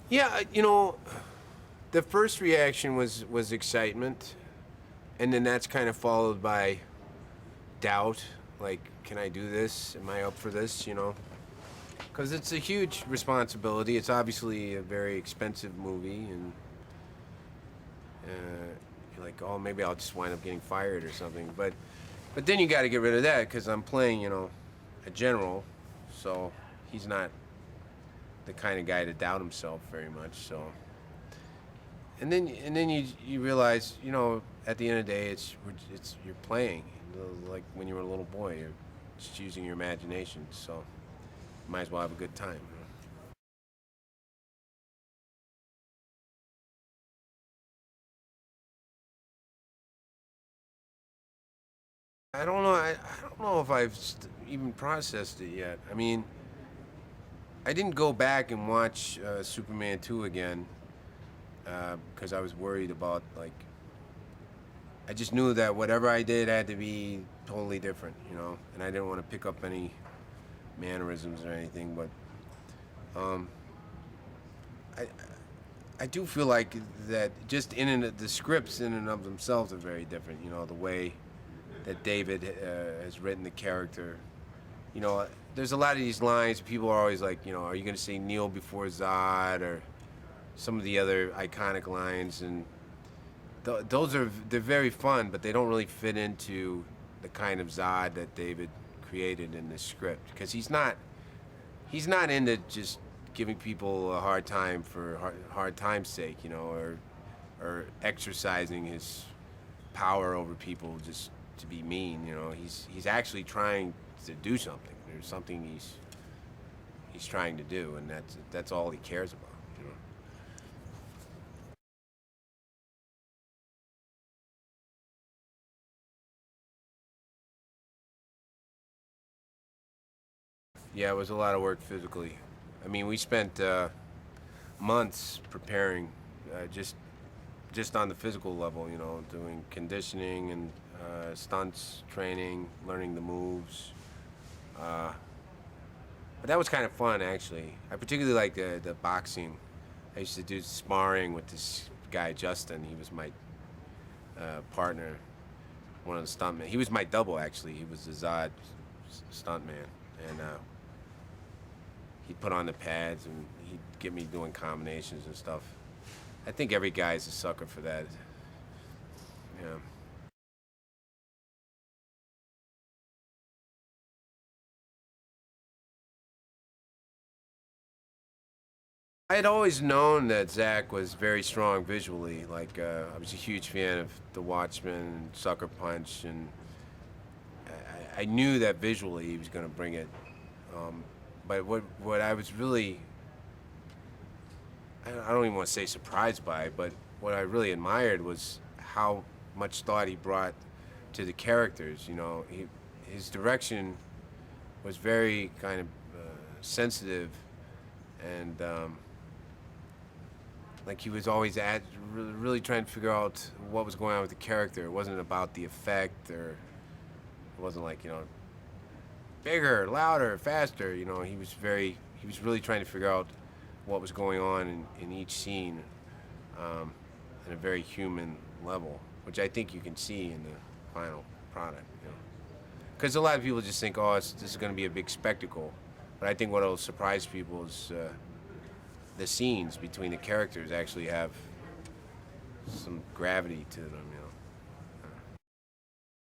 Yeah, the first reaction was excitement, and then that's kind of followed by doubt. Like, can I do this? Am I up for this? Because it's a huge responsibility. It's obviously a very expensive movie, and you're like, oh, maybe I'll just wind up getting fired or something. But then you got to get rid of that because I'm playing, a general, so he's not the kind of guy to doubt himself very much. So, and then you realize, at the end of the day, it's you're playing, like when you were a little boy, you're just using your imagination. So, you might as well have a good time. I don't know. I don't know if I've even processed it yet. I mean, I didn't go back and watch Superman 2 again because I was worried about, like, I just knew that whatever I did had to be totally different, and I didn't want to pick up any mannerisms or anything. But um, I I do feel like that just the scripts in and of themselves are very different. The way that David has written the character. There's a lot of these lines. People are always like, are you going to say kneel before Zod or some of the other iconic lines? And they're very fun, but they don't really fit into the kind of Zod that David created in this script because he's not into just giving people a hard time for hard time's sake, or exercising his power over people just to be mean. He's actually trying to do something. There's something he's trying to do, and that's all he cares about. Yeah, it was a lot of work physically. I mean, we spent months preparing, just on the physical level. Doing conditioning and stunts training, learning the moves. Uh, but that was kind of fun, actually. I particularly like the boxing. I used to do sparring with this guy Justin. He was my partner, one of the stuntmen. He was my double, actually. He was the Zod stuntman, and he'd put on the pads and he'd get me doing combinations and stuff. I think every guy's a sucker for that. Yeah. I had always known that Zach was very strong visually. Like, I was a huge fan of The Watchmen and Sucker Punch, and I knew that visually he was going to bring it. Um, but what I was really, I don't even want to say surprised by, but what I really admired was how much thought he brought to the characters. His direction was very kind of sensitive, and like he was always really trying to figure out what was going on with the character. It wasn't about the effect, or it wasn't like, bigger, louder, faster. He was really trying to figure out what was going on in each scene, at a very human level, which I think you can see in the final product. Because a lot of people just think, oh, this is going to be a big spectacle, but I think what will surprise people is the scenes between the characters actually have some gravity to them.